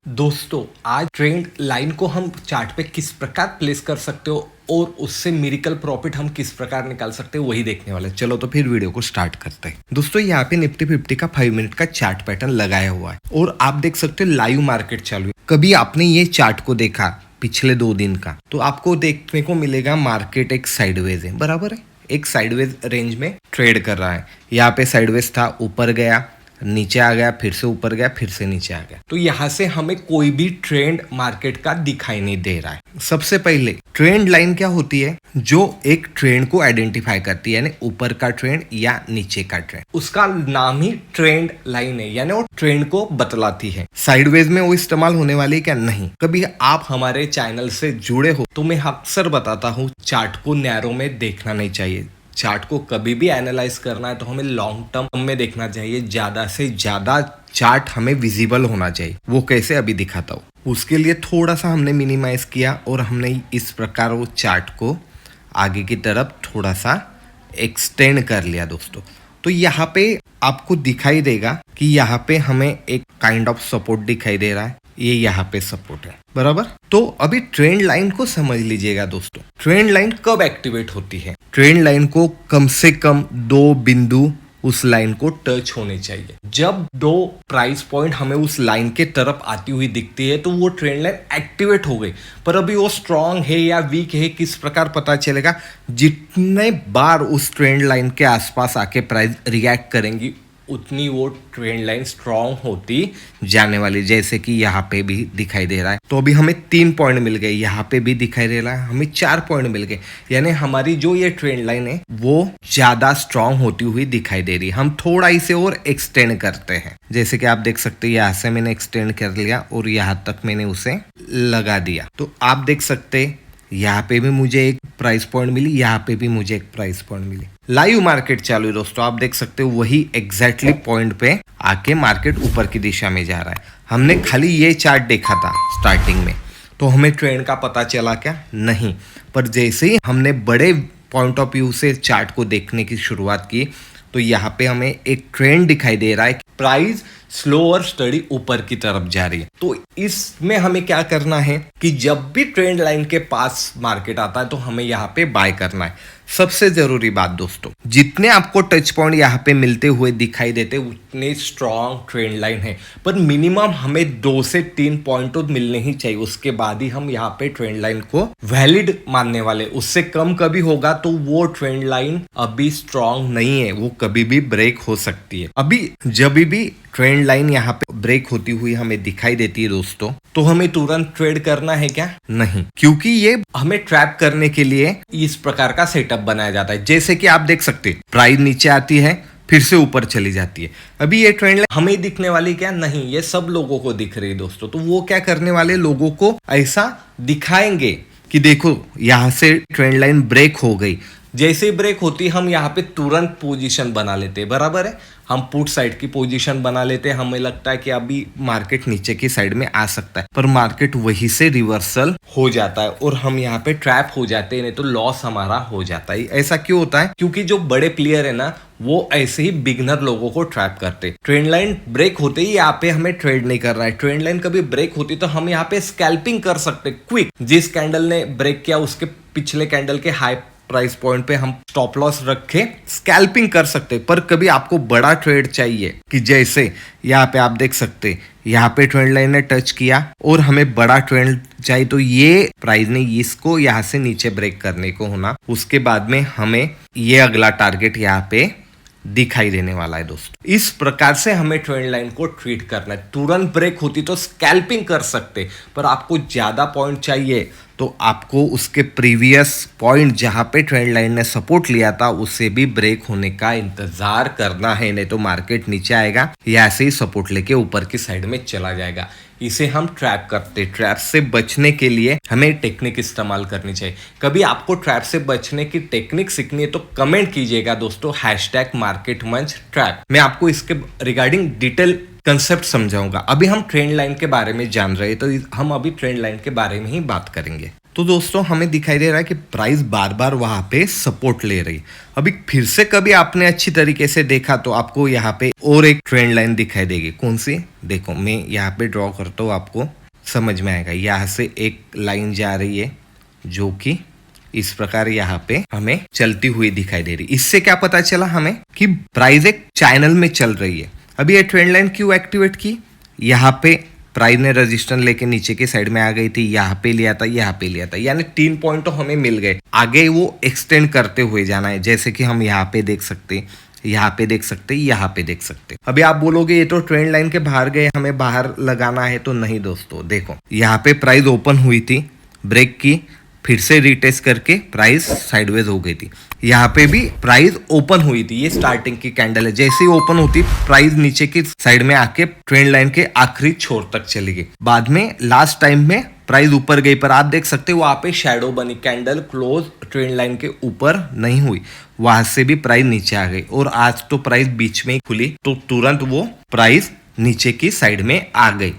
दोस्तों आज trend line को हम चार्ट पे किस प्रकार प्लेस कर सकते हो और उससे मिरेकल प्रॉफिट हम किस प्रकार निकाल सकते हैं वही देखने वाले। चलो तो फिर वीडियो को स्टार्ट करते हैं। दोस्तों यहाँ पे निफ्टी 50 का 5 मिनट का चार्ट पैटर्न लगाया हुआ है और आप देख सकते हो लाइव मार्केट चालू है। कभी आपने ये चार्ट को देखा पिछले 2 दिन का तो आपको देखने को मिलेगा मार्केट एक साइडवेज है, बराबर है, एक साइडवेज रेंज में ट्रेड कर रहा है। यहाँ पे साइडवेज था, ऊपर गया, नीचे आ गया, फिर से ऊपर गया, फिर से नीचे आ गया। तो यहाँ से हमें कोई भी ट्रेंड मार्केट का दिखाई नहीं दे रहा है। सबसे पहले ट्रेंड लाइन क्या होती है, जो एक ट्रेंड को आइडेंटिफाई करती है, यानी ऊपर का ट्रेंड या नीचे का ट्रेंड। उसका नाम ही ट्रेंड लाइन है, यानी वो ट्रेंड को बतलाती है। साइडवेज में वो इस्तेमाल होने वाली है क्या? नहीं। कभी आप हमारे चैनल से जुड़े हो तो मैं अक्सर बताता हूँ चार्ट को नैरो में देखना नहीं चाहिए। चार्ट को कभी भी एनालाइज करना है तो हमें लॉन्ग टर्म में देखना चाहिए। ज्यादा से ज्यादा चार्ट हमें विजिबल होना चाहिए। वो कैसे, अभी दिखाता हूँ। उसके लिए थोड़ा सा हमने मिनिमाइज किया और हमने इस प्रकार वो चार्ट को आगे की तरफ थोड़ा सा एक्सटेंड कर लिया दोस्तों। तो यहाँ पे आपको दिखाई देगा कि यहाँ पे हमें एक काइंड ऑफ सपोर्ट दिखाई दे रहा है। ये यहाँ पे सपोर्ट है, बराबर। तो अभी ट्रेंड लाइन को समझ लीजिएगा दोस्तों। ट्रेंड लाइन कब एक्टिवेट होती है? ट्रेंड लाइन को कम से कम 2 बिंदु उस लाइन को टच होने चाहिए। जब 2 प्राइस पॉइंट हमें उस लाइन के तरफ आती हुई दिखती है तो वो ट्रेंड लाइन एक्टिवेट हो गई। पर अभी वो स्ट्रांग है या वीक है किस प्रकार पता चलेगा? जितने बार उस ट्रेंड लाइन के आसपास आके प्राइस रिएक्ट करेंगी उतनी वो ट्रेंड लाइन स्ट्रांग होती जाने वाली। जैसे कि यहाँ पे भी दिखाई दे रहा है। तो अभी हमें 3 पॉइंट मिल गए, यहाँ पे भी दिखाई दे रहा है हमें 4 पॉइंट मिल गए। यानी हमारी जो ये ट्रेंड लाइन है वो ज्यादा स्ट्रांग होती हुई दिखाई दे रही है। हम थोड़ा इसे और एक्सटेंड करते हैं। जैसे कि आप देख सकते हैं यहाँ से मैंने एक्सटेंड कर लिया और यहाँ तक मैंने उसे लगा दिया। तो आप देख सकते हैं यहाँ पे भी मुझे एक प्राइस पॉइंट मिली, यहाँ पे भी मुझे एक प्राइस पॉइंट मिली। लाइव मार्केट चालू है दोस्तों। आप देख सकते हो वही एग्जैक्टली पॉइंट पे आके मार्केट ऊपर की दिशा में जा रहा है। हमने खाली ये चार्ट देखा था स्टार्टिंग में तो हमें ट्रेंड का पता चला क्या? नहीं। पर जैसे ही हमने बड़े पॉइंट ऑफ व्यू से चार्ट को देखने की शुरुआत की तो यहाँ पे हमें एक ट्रेंड दिखाई दे रहा है। प्राइस स्लो और स्टडी ऊपर की तरफ जा रही है। तो इसमें हमें क्या करना है कि जब भी ट्रेंड लाइन के पास मार्केट आता है तो हमें यहाँ पे बाय करना है। सबसे जरूरी बात दोस्तों, जितने आपको टच पॉइंट यहाँ पे मिलते हुए दिखाई देते उतने स्ट्रॉन्ग ट्रेंड लाइन है। पर मिनिमम हमें 2 से 3 पॉइंट तो मिलने ही चाहिए। उसके बाद ही हम यहाँ पे ट्रेंड लाइन को वैलिड मानने वाले। उससे कम कभी होगा तो वो ट्रेंड लाइन अभी स्ट्रॉन्ग नहीं है, वो कभी भी ब्रेक हो सकती है। अभी जब भी ट्रेंड लाइन यहाँ पे ब्रेक होती हुई हमें दिखाई देती है दोस्तों तो हमें तुरंत ट्रेड करना है क्या? नहीं, क्योंकि ये हमें ट्रैप करने के लिए इस प्रकार का सेटअप बनाया जाता है। जैसे कि आप देख सकते हैं प्राइस नीचे आती है फिर से ऊपर चली जाती है। अभी ये ट्रेंड लाइन हमें दिखने वाली क्या? नहीं, ये सब लोगों को दिख रही है दोस्तों। तो वो क्या करने वाले, लोगों को ऐसा दिखाएंगे कि देखो यहाँ से ट्रेंड लाइन ब्रेक हो गई। जैसे ही ब्रेक होती हम यहाँ पे तुरंत पोजीशन बना लेते हैं, बराबर है। हम पुट साइड की पोजीशन बना लेते हैं। हमें लगता है कि अभी मार्केट नीचे की साइड में आ सकता है, पर मार्केट वहीं से रिवर्सल हो जाता है और हम यहाँ पे ट्रैप हो जाते हैं, नहीं तो लॉस हमारा हो जाता है। ऐसा क्यों होता है? क्योंकि जो बड़े प्लेयर है ना वो ऐसे ही बिगनर लोगों को ट्रैप करते। ट्रेंड लाइन ब्रेक होते ही यहाँ पे हमें ट्रेड नहीं करना है। ट्रेंड लाइन कभी ब्रेक होती तो हम यहाँ पे स्कैल्पिंग कर सकते क्विक। जिस कैंडल ने ब्रेक किया उसके पिछले कैंडल के हाई प्राइस पॉइंट पे हम स्टॉप लॉस रख के स्कैल्पिंग कर सकते। पर कभी आपको बड़ा ट्रेड चाहिए कि जैसे यहाँ पे आप देख सकते यहाँ पे ट्रेंड लाइन ने टच किया और हमें बड़ा ट्रेंड चाहिए तो ये प्राइस ने इसको यहाँ से नीचे ब्रेक करने को होना। उसके बाद में हमें ये अगला टारगेट यहाँ पे दिखाई देने वाला है दोस्तों। इस प्रकार से हमें ट्रेंड लाइन को ट्रीट करना है। तुरंत ब्रेक होती तो स्कैल्पिंग कर सकते, पर आपको ज्यादा पॉइंट चाहिए तो आपको उसके प्रीवियस पॉइंट जहां पे ट्रेंड लाइन ने सपोर्ट लिया था उससे भी ब्रेक होने का इंतजार करना है। नहीं तो मार्केट नीचे आएगा या ऐसे ही सपोर्ट लेके ऊपर की साइड में चला जाएगा। इसे हम ट्रैप करते। ट्रैप से बचने के लिए हमें टेक्निक इस्तेमाल करनी चाहिए। कभी आपको ट्रैप से बचने की टेक्निक सीखनी है तो कमेंट कीजिएगा दोस्तों, #MarketMunchTrap। मैं आपको इसके रिगार्डिंग डिटेल कंसेप्ट समझाऊंगा। अभी हम ट्रेंड लाइन के बारे में जान रहे हैं तो हम अभी ट्रेंड लाइन के बारे में ही बात करेंगे। तो दोस्तों हमें दिखाई दे रहा है कि प्राइस बार बार वहां पे सपोर्ट ले रही है। अभी फिर से कभी आपने अच्छी तरीके से देखा तो आपको यहाँ पे और एक ट्रेंड लाइन दिखाई देगी। कौन सी? देखो मैं यहाँ पे ड्रॉ करता हूँ, आपको समझ में आएगा। यहाँ से एक लाइन जा रही है जो कि इस प्रकार यहाँ पे हमें चलती हुई दिखाई दे रही। इससे क्या पता चला हमें कि प्राइस एक चैनल में चल रही है। अभी ये ट्रेंड लाइन क्यों एक्टिवेट की? यहाँ पे प्राइस ने रजिस्टेंस लेके नीचे की साइड में आ गई थी, यहाँ पे लिया था, यहाँ पे लिया था, यानी 3 पॉइंट तो हमें मिल गए। आगे वो एक्सटेंड करते हुए जाना है, जैसे कि हम यहाँ पे देख सकते हैं, यहाँ पे देख सकते, यहाँ पे देख सकते। अभी आप बोलोगे ये तो ट्रेंड लाइन के बाहर गए, हमें बाहर लगाना है। तो नहीं दोस्तों, देखो यहाँ पे प्राइस ओपन हुई थी, ब्रेक की, फिर से रिटेस्ट करके प्राइस साइडवेज हो गई थी। यहाँ पे भी प्राइस ओपन हुई थी, ये स्टार्टिंग की कैंडल है। जैसे ही ओपन होती प्राइस नीचे की साइड में आके ट्रेंड लाइन के आखिरी छोर तक चली गई। बाद में लास्ट टाइम में प्राइस ऊपर गई, पर आप देख सकते हो वहां पे शैडो बनी, कैंडल क्लोज ट्रेंड लाइन के ऊपर नहीं हुई, वहां से भी प्राइस नीचे आ गई। और आज तो प्राइस बीच में ही खुली तो तुरंत वो प्राइस नीचे की साइड में आ गई।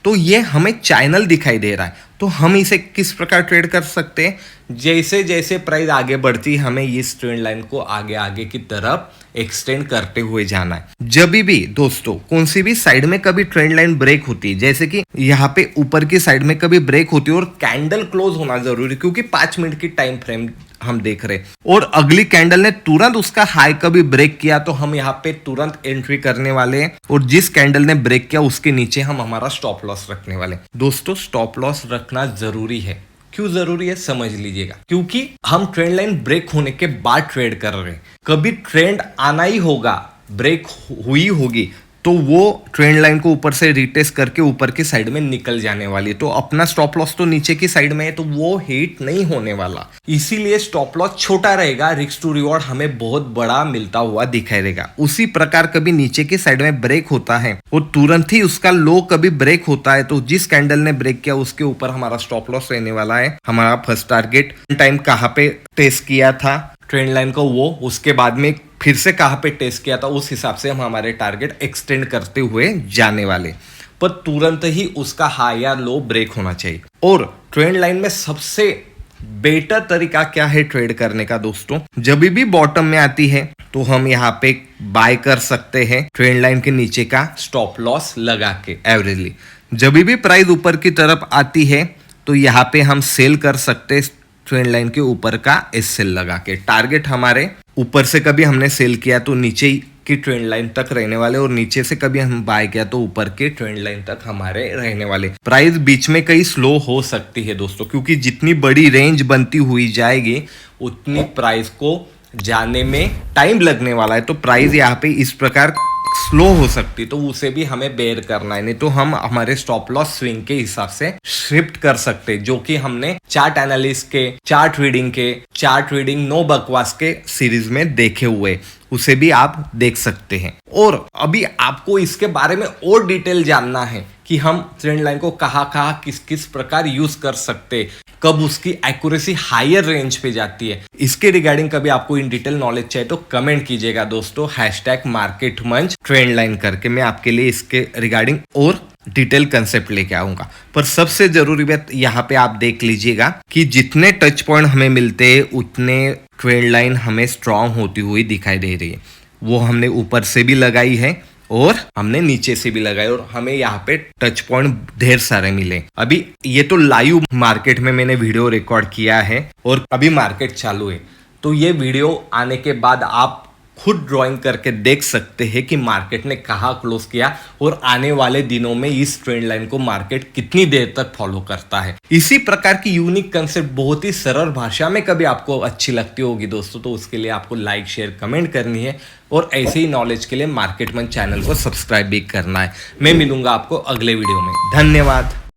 तो ये हमें चैनल दिखाई दे रहा है। तो हम इसे किस प्रकार ट्रेड कर सकते हैं? जैसे जैसे प्राइस आगे बढ़ती हमें इस ट्रेंड लाइन को आगे आगे की तरफ एक्सटेंड करते हुए जाना है। जब भी दोस्तों कौन सी भी साइड में कभी ट्रेंड लाइन ब्रेक होती है, जैसे कि यहाँ पे ऊपर की साइड में कभी ब्रेक होती है और कैंडल क्लोज होना जरूरी, क्योंकि 5 मिनट की टाइम फ्रेम हम देख रहे, और अगली कैंडल ने तुरंत उसका हाई कभी ब्रेक किया तो हम यहाँ पे तुरंत एंट्री करने वाले हैं। और जिस कैंडल ने ब्रेक किया उसके नीचे हम हमारा स्टॉप लॉस रखने वाले। दोस्तों स्टॉप लॉस रखना जरूरी है। क्यों जरूरी है समझ लीजिएगा, क्योंकि हम ट्रेंड लाइन ब्रेक होने के बाद ट्रेड कर रहे हैं। कभी ट्रेंड आना ही होगा, ब्रेक हुई होगी तो वो ट्रेंड लाइन को ऊपर से रिटेस्ट करके ऊपर की साइड में निकल जाने वाली। तो अपना स्टॉप लॉस तो नीचे की साइड में है, तो वो हिट नहीं होने वाला, इसीलिए स्टॉप लॉस छोटा रहेगा, रिस्क टू रिवॉर्ड हमें बहुत बड़ा मिलता हुआ दिखाई देगा। उसी प्रकार कभी नीचे की साइड में ब्रेक होता है और तुरंत ही उसका लो कभी ब्रेक होता है, तो जिस कैंडल ने ब्रेक किया उसके ऊपर हमारा स्टॉप लॉस रहने वाला है। हमारा फर्स्ट टारगेट टाइम कहाँ पे टेस्ट किया था ट्रेंड लाइन को, वो उसके बाद में फिर से कहाँ पे टेस्ट किया था, उस हिसाब से हम हमारे टारगेट एक्सटेंड करते हुए जाने वाले। पर तुरंत ही उसका हाई या लो ब्रेक होना चाहिए। और ट्रेंड लाइन में सबसे बेटर तरीका क्या है ट्रेड करने का दोस्तों? जब भी बॉटम में आती है तो हम यहाँ पे बाय कर सकते हैं ट्रेंड लाइन के नीचे का स्टॉप लॉस लगा के एवरेजली। जब भी प्राइस ऊपर की तरफ आती है तो यहाँ पे हम सेल कर सकते हैं ट्रेंड लाइन के ऊपर का एसएल लगा के। टारगेट हमारे ऊपर से कभी हमने सेल किया तो नीचे की ट्रेंड लाइन तक रहने वाले, और नीचे से कभी हम बाय किया तो ऊपर के ट्रेंड लाइन तक हमारे रहने वाले। प्राइस बीच में कहीं स्लो हो सकती है दोस्तों, क्योंकि जितनी बड़ी रेंज बनती हुई जाएगी उतनी प्राइस को जाने में टाइम लगने वाला है। तो प्राइस यहाँ पे इस प्रकार स्लो हो सकती, तो उसे भी हमें बेयर करना है, नहीं तो हम हमारे स्टॉप लॉस स्विंग के हिसाब से शिफ्ट कर सकते, जो कि हमने चार्ट एनालिस्ट के, चार्ट रीडिंग नो बकवास के सीरीज में देखे हुए, उसे भी आप देख सकते हैं। और अभी आपको इसके बारे में और डिटेल जानना है कि हम ट्रेंड लाइन को कहाँ किस किस प्रकार यूज कर सकते, कब उसकी एक्यूरेसी हायर रेंज पे जाती है, इसके रिगार्डिंग कभी आपको इन डिटेल नॉलेज चाहिए तो कमेंट कीजिएगा दोस्तों, #मार्केटमंच ट्रेंड लाइन करके। मैं आपके लिए इसके रिगार्डिंग और डिटेल कंसेप्ट लेके आऊंगा। पर सबसे जरूरी बात यहाँ पे आप देख लीजिएगा कि जितने टच पॉइंट हमें मिलते हैं उतने ट्रेंड लाइन हमें स्ट्रांग होती हुई दिखाई दे रही है। वो हमने ऊपर से भी लगाई है और हमने नीचे से भी लगाई, और हमें यहाँ पे टच पॉइंट ढेर सारे मिले। अभी ये तो लाइव मार्केट में मैंने वीडियो रिकॉर्ड किया है और अभी मार्केट चालू है, तो ये वीडियो आने के बाद आप खुद ड्राइंग करके देख सकते हैं कि मार्केट ने कहाँ क्लोज किया और आने वाले दिनों में इस ट्रेंड लाइन को मार्केट कितनी देर तक फॉलो करता है। इसी प्रकार की यूनिक कंसेप्ट बहुत ही सरल भाषा में कभी आपको अच्छी लगती होगी दोस्तों, तो उसके लिए आपको लाइक शेयर कमेंट करनी है, और ऐसे ही नॉलेज के लिए मार्केट मंच चैनल को सब्सक्राइब भी करना है। मैं मिलूंगा आपको अगले वीडियो में। धन्यवाद।